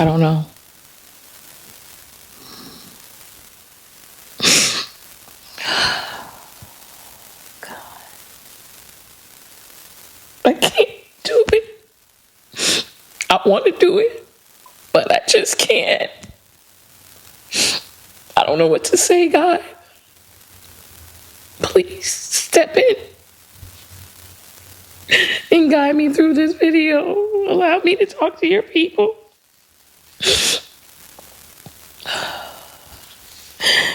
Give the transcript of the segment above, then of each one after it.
I don't know. I can't do it. I want to do it, but I just can't. I don't know what to say, God. Please step in and guide me through this video. Allow me to talk to your people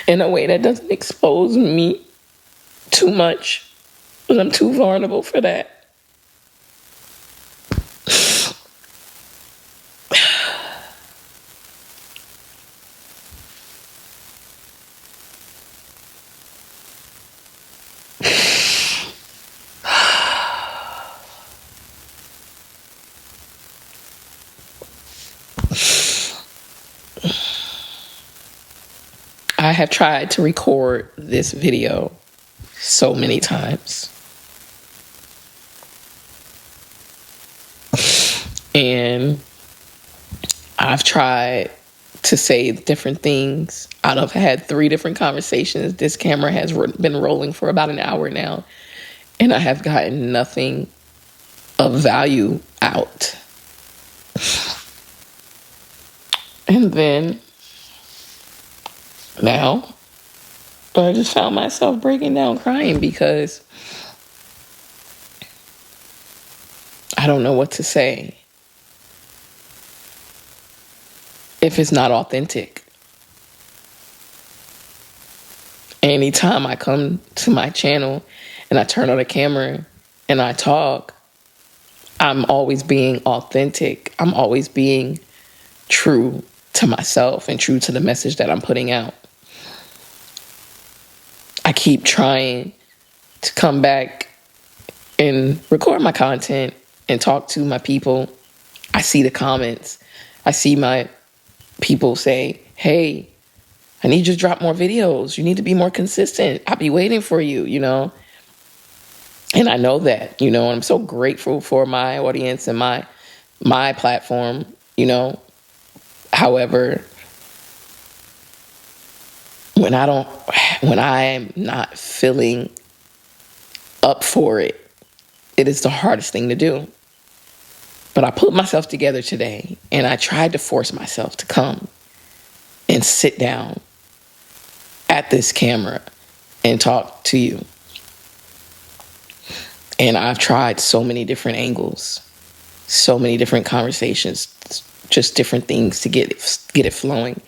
in a way that doesn't expose me too much, because I'm too vulnerable for that. I have tried to record this video so many times. And I've tried to say different things. I've had 3 different conversations. This camera has been rolling for about an hour now, and I have gotten nothing of value out. And then now I just found myself breaking down crying because I don't know what to say if it's not authentic. Anytime I come to my channel and I turn on the camera and I talk, I'm always being authentic. I'm always being true to myself and true to the message that I'm putting out. I keep trying to come back and record my content and talk to my people. I see the comments. I see my people say, hey, I need you to drop more videos. You need to be more consistent. I'll be waiting for you, And I know that, and I'm so grateful for my audience and my platform, However, when I'm not feeling up for it, it is the hardest thing to do. But I put myself together today and I tried to force myself to come and sit down at this camera and talk to you. And I've tried so many different angles, so many different conversations, just different things to get it flowing.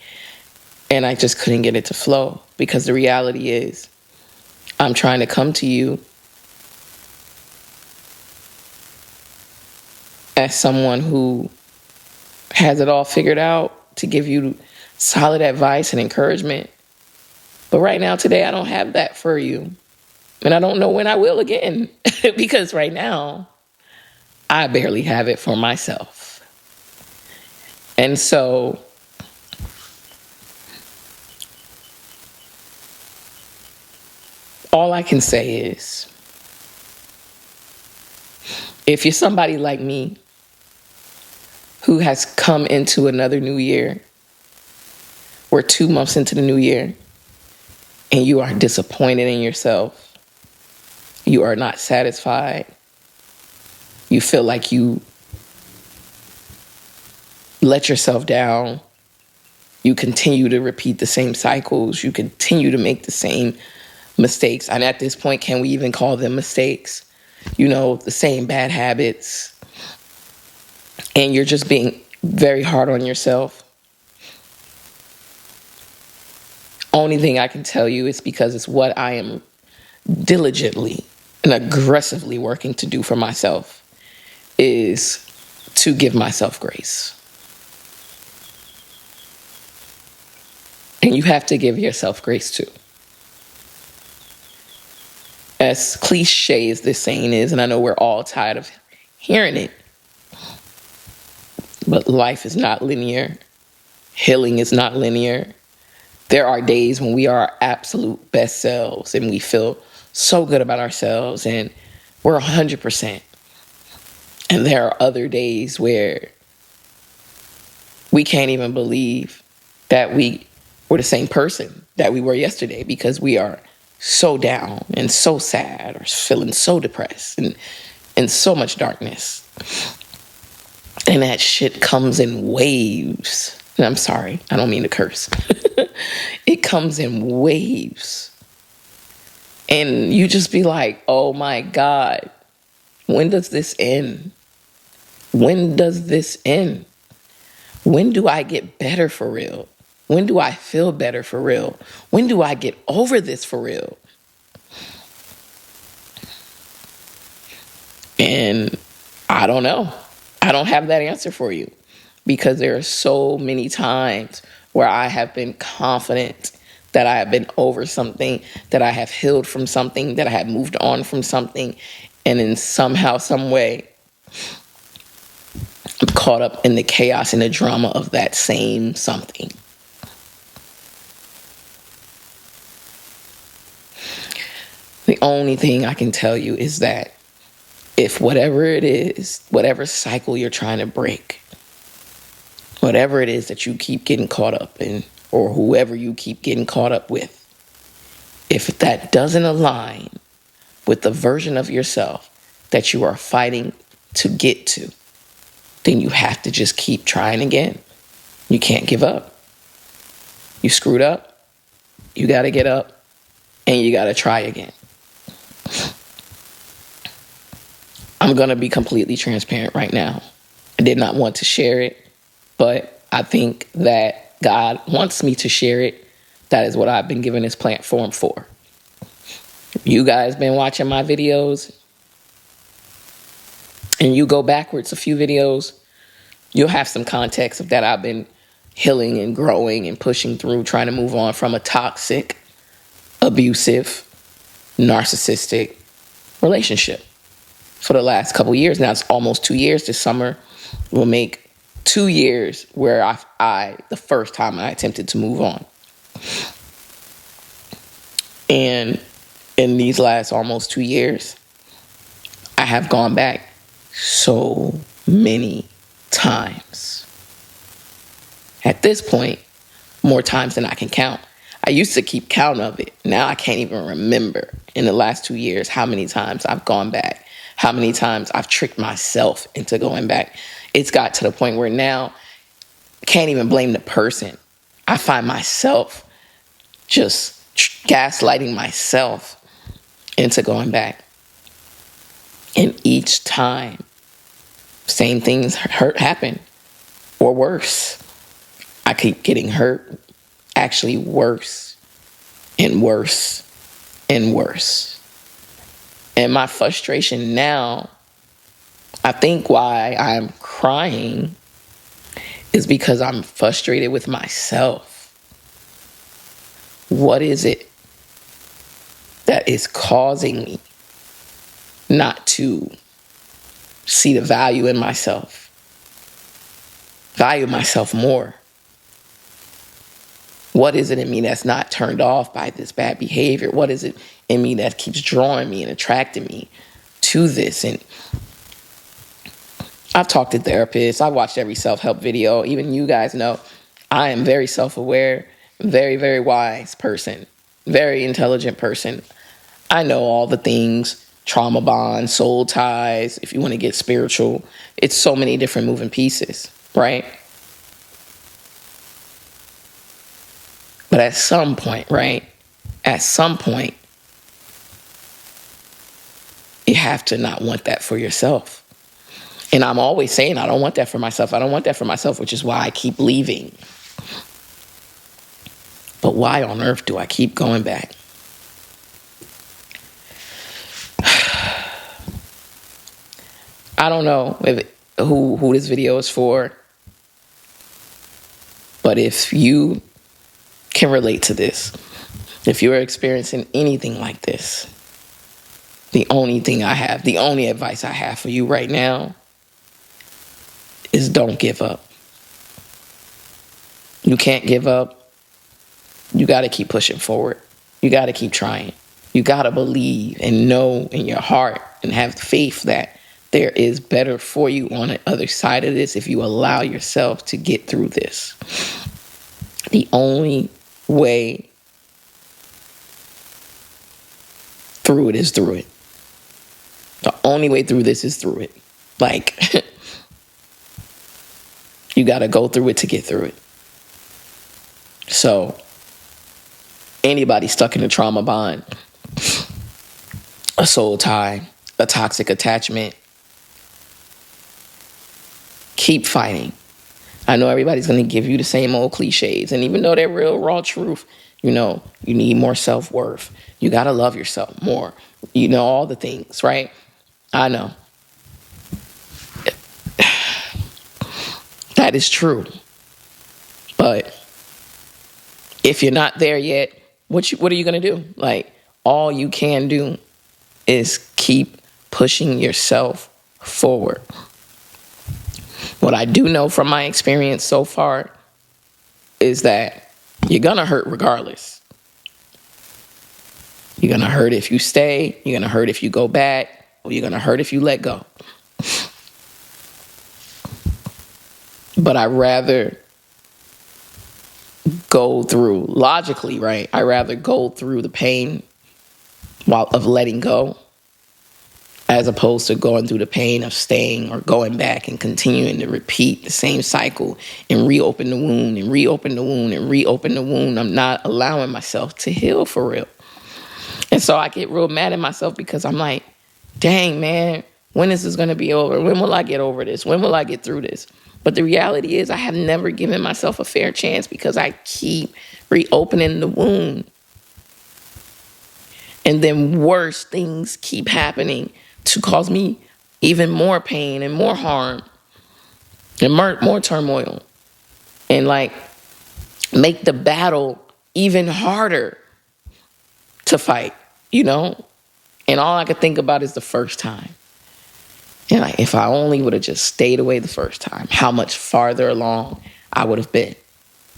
And I just couldn't get it to flow because the reality is I'm trying to come to you as someone who has it all figured out to give you solid advice and encouragement. But right now, today, I don't have that for you. And I don't know when I will again because right now, I barely have it for myself. And so all I can say is, if you're somebody like me who has come into another new year, we're 2 months into the new year, and you are disappointed in yourself, you are not satisfied, you feel like you let yourself down, you continue to repeat the same cycles, you continue to make the same mistakes, and at this point, can we even call them mistakes? The same bad habits, and you're just being very hard on yourself. Only thing I can tell you is because it's what I am diligently and aggressively working to do for myself is to give myself grace. And you have to give yourself grace too. As cliche as this saying is, and I know we're all tired of hearing it, but life is not linear. Healing is not linear. There are days when we are our absolute best selves and we feel so good about ourselves and we're 100%. And there are other days where We can't even believe that we were the same person that we were yesterday, because we are so down and so sad, or feeling so depressed and in so much darkness. And that shit comes in waves. And I'm sorry, I don't mean to curse. It comes in waves. And you just be like, oh my God, when does this end? When does this end? When do I get better for real? When do I feel better for real? When do I get over this for real? And I don't know. I don't have that answer for you, because there are so many times where I have been confident that I have been over something, that I have healed from something, that I have moved on from something, and in somehow, some way, I'm caught up in the chaos and the drama of that same something. The only thing I can tell you is that if whatever it is, whatever cycle you're trying to break, whatever it is that you keep getting caught up in, or whoever you keep getting caught up with, if that doesn't align with the version of yourself that you are fighting to get to, then you have to just keep trying again. You can't give up. You screwed up, you got to get up, and you got to try again. I'm going to be completely transparent right now. I did not want to share it, but I think that God wants me to share it. That is what I've been given this platform for. You guys been watching my videos, and you go backwards a few videos, you'll have some context of that I've been healing and growing and pushing through, trying to move on from a toxic, abusive, narcissistic relationship for the last couple years. Now it's almost 2 years. This summer will make 2 years where the first time I attempted to move on. And in these last almost 2 years, I have gone back so many times. At this point, more times than I can count. I used to keep count of it. Now I can't even remember in the last 2 years how many times I've gone back, how many times I've tricked myself into going back. It's got to the point where now I can't even blame the person. I find myself just gaslighting myself into going back. And each time, same things happen, or worse. I keep getting hurt, actually worse and worse and worse. And my frustration now, I think why I'm crying is because I'm frustrated with myself. What is it that is causing me not to see the value in myself, value myself more? What is it in me that's not turned off by this bad behavior? What is it in me that keeps drawing me and attracting me to this? And I've talked to therapists. I've watched every self-help video. Even you guys know I am very self-aware, very, very wise person, very intelligent person. I know all the things, trauma bonds, soul ties, if you want to get spiritual. It's so many different moving pieces, right? But at some point, right? At some point, you have to not want that for yourself. And I'm always saying, I don't want that for myself. I don't want that for myself, which is why I keep leaving. But why on earth do I keep going back? I don't know who this video is for. But if you can relate to this, if you're experiencing anything like this, the only advice I have for you right now is don't give up. You can't give up. You got to keep pushing forward. You got to keep trying. You got to believe and know in your heart and have faith that there is better for you on the other side of this if you allow yourself to get through this. The only way through it is through it. The only way through this is through it. Like, you got to go through it to get through it. So, anybody stuck in a trauma bond, a soul tie, a toxic attachment, keep fighting. I know everybody's going to give you the same old cliches. And even though they're real, raw truth, you need more self-worth. You got to love yourself more. All the things, right? I know. That is true. But if you're not there yet, what are you going to do? Like, all you can do is keep pushing yourself forward. What I do know from my experience so far is that you're going to hurt regardless. You're going to hurt if you stay. You're going to hurt if you go back. Or you're going to hurt if you let go. But I'd rather go through, logically, right? I'd rather go through the pain of letting go as opposed to going through the pain of staying or going back and continuing to repeat the same cycle and reopen the wound and reopen the wound and reopen the wound. I'm not allowing myself to heal for real. And so I get real mad at myself because I'm like, dang, man, when is this going to be over? When will I get over this? When will I get through this? But the reality is I have never given myself a fair chance because I keep reopening the wound. And then worse things keep happening to cause me even more pain and more harm and more turmoil. And make the battle even harder to fight, And all I could think about is the first time. And if I only would have just stayed away the first time, how much farther along I would have been.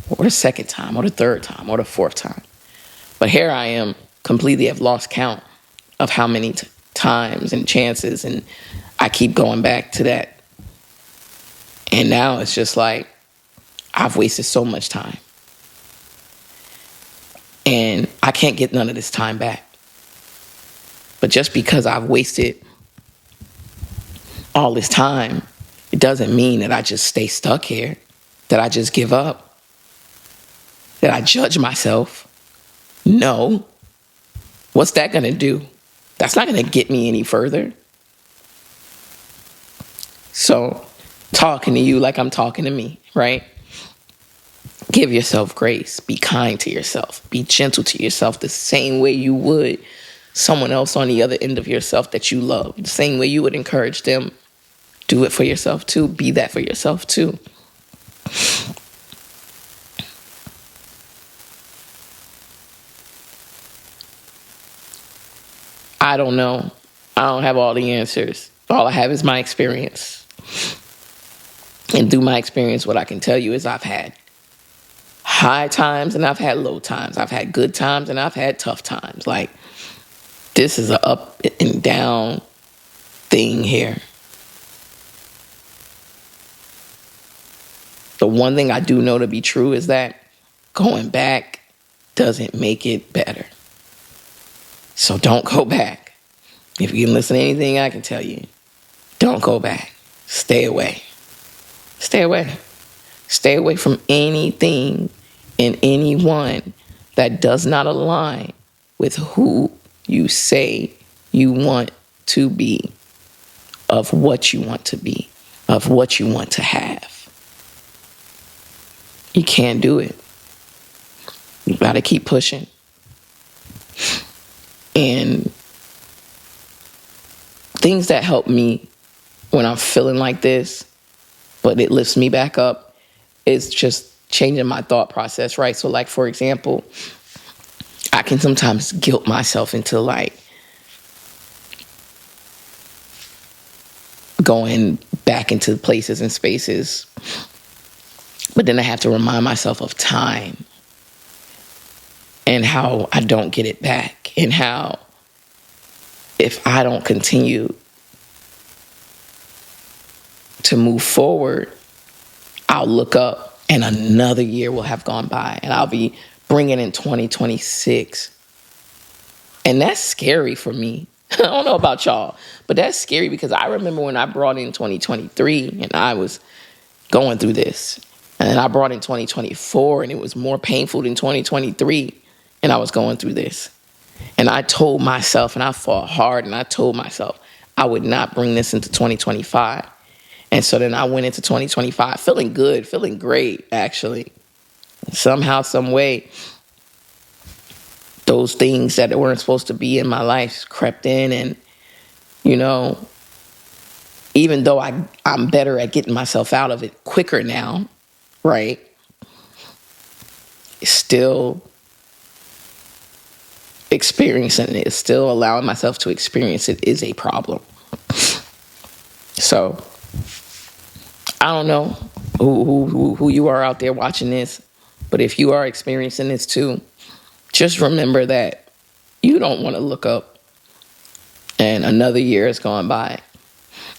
Or the second time, or the third time, or the fourth time. But here I am, completely have lost count of how many times and chances, and I keep going back to that. And now it's just like, I've wasted so much time. And I can't get none of this time back. But just because I've wasted all this time, it doesn't mean that I just stay stuck here, that I just give up, that I judge myself. No. What's that going to do? That's not going to get me any further. So, talking to you like I'm talking to me, right? Give yourself grace. Be kind to yourself. Be gentle to yourself the same way you would someone else on the other end of yourself that you love. The same way you would encourage them. Do it for yourself too. Be that for yourself too. I don't know. I don't have all the answers. All I have is my experience. And through my experience, what I can tell you is I've had high times and I've had low times. I've had good times and I've had tough times. This is an up and down thing here. The one thing I do know to be true is that going back doesn't make it better. So don't go back. If you can listen to anything I can tell you, don't go back. Stay away. Stay away. Stay away from anything and anyone that does not align with who you say you want to be, of what you want to be, of what you want to have. You can't do it. You got to keep pushing. And things that help me when I'm feeling like this, but it lifts me back up, is just changing my thought process, right? So for example, I can sometimes guilt myself into going back into places and spaces. But then I have to remind myself of time and how I don't get it back, and how if I don't continue to move forward, I'll look up and another year will have gone by and I'll be bringing in 2026. And that's scary for me. I don't know about y'all, but that's scary because I remember when I brought in 2023 and I was going through this. And I brought in 2024 and it was more painful than 2023 and I was going through this. And I told myself, and I fought hard, and I told myself I would not bring this into 2025. And so then I went into 2025 feeling good, feeling great, actually. Somehow, some way, those things that weren't supposed to be in my life crept in. And, you know, even though I'm better at getting myself out of it quicker now, right? Still experiencing it, still allowing myself to experience it is a problem. So I don't know who you are out there watching this, but if you are experiencing this too, just remember that you don't want to look up and another year has gone by.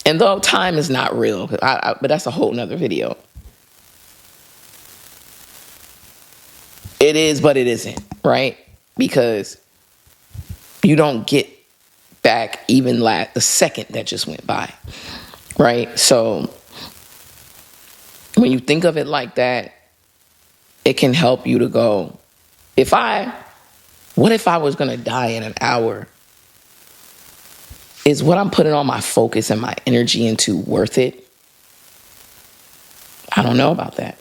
And though time is not real, but that's a whole nother video. It is, but it isn't, right? Because you don't get back even the second that just went by, right? So when you think of it like that, it can help you to go, what if I was going to die in an hour? Is what I'm putting all my focus and my energy into worth it? I don't know about that.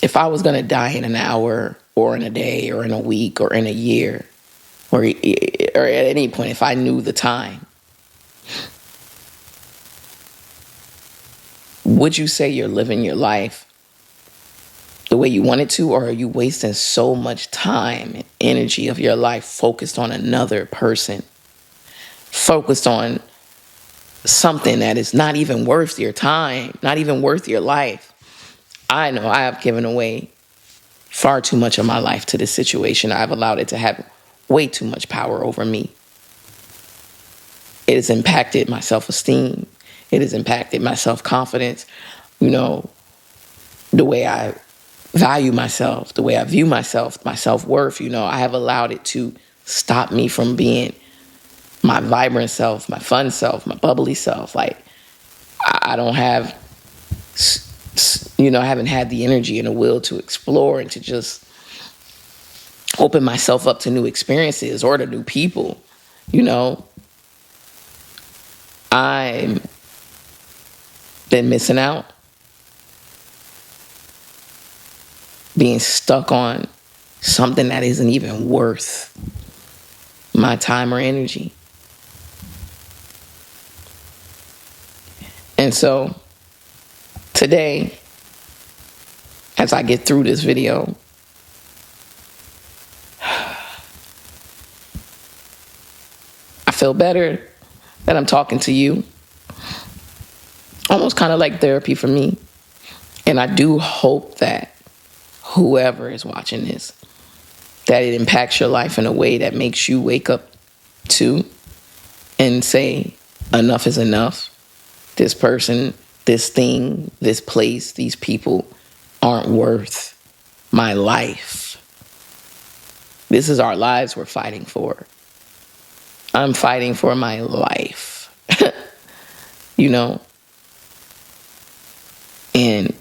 If I was going to die in an hour or in a day or in a week or in a year or at any point, if I knew the time, would you say you're living your life the way you want it to, or are you wasting so much time and energy of your life focused on another person, focused on something that is not even worth your time, not even worth your life? I know I have given away far too much of my life to this situation. I've allowed it to have way too much power over me. It has impacted my self-esteem. It has impacted my self-confidence, you know, the way I value myself, the way I view myself, my self-worth. You know, I have allowed it to stop me from being my vibrant self, my fun self, my bubbly self. Like, I don't have, I haven't had the energy and the will to explore and to just open myself up to new experiences or to new people. You know, I've been missing out, being stuck on something that isn't even worth my time or energy. And so today, as I get through this video, I feel better that I'm talking to you. Almost kind of like therapy for me. And I do hope that whoever is watching this, that it impacts your life in a way that makes you wake up to and say, enough is enough. This person, this thing, this place, these people aren't worth my life. This is our lives we're fighting for. I'm fighting for my life. You know? And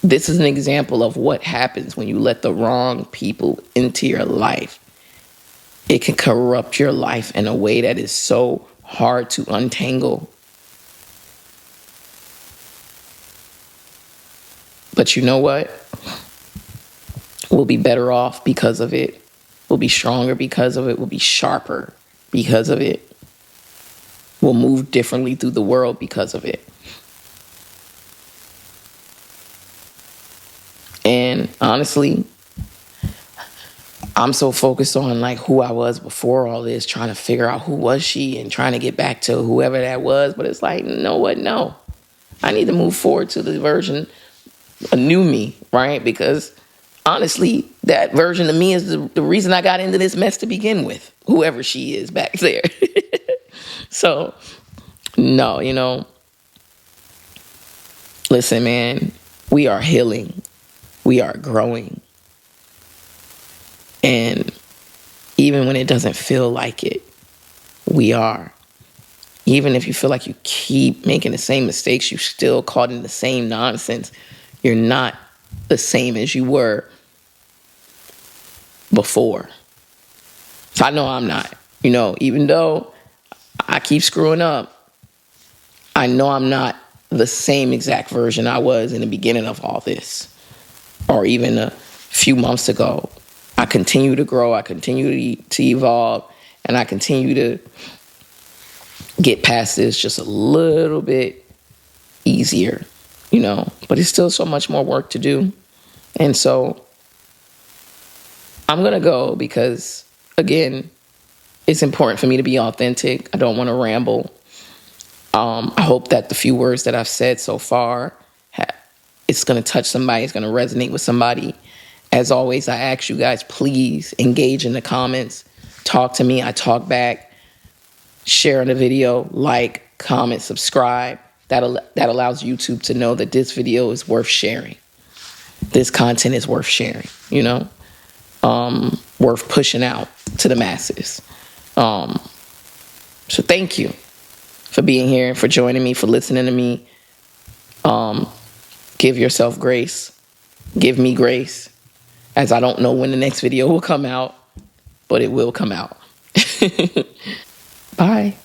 this is an example of what happens when you let the wrong people into your life. It can corrupt your life in a way that is so hard to untangle. But you know what? We'll be better off because of it. We'll be stronger because of it. We'll be sharper because of it. We'll move differently through the world because of it. And honestly, I'm so focused on like who I was before all this, trying to figure out who was she and trying to get back to whoever that was. But it's like, you know what? No, I need to move forward to the version, a new me, right? Because honestly, that version of me is the reason I got into this mess to begin with, whoever she is back there. So, no, listen, man, we are healing. We are growing. And even when it doesn't feel like it, we are. Even if you feel like you keep making the same mistakes, you're still caught in the same nonsense. You're not the same as you were before. So I know I'm not. Even though I keep screwing up, I know I'm not the same exact version I was in the beginning of all this, or even a few months ago. I continue to grow, I continue to evolve, and I continue to get past this just a little bit easier, but it's still so much more work to do. And so I'm going to go because, again, it's important for me to be authentic. I don't want to ramble. I hope that the few words that I've said so far, it's going to touch somebody. It's going to resonate with somebody. As always, I ask you guys, please engage in the comments. Talk to me. I talk back. Share the video. Like, comment, subscribe. That allows YouTube to know that this video is worth sharing. This content is worth sharing, worth pushing out to the masses. So thank you for being here, for joining me, for listening to me. Give yourself grace. Give me grace, as I don't know when the next video will come out, but it will come out. Bye.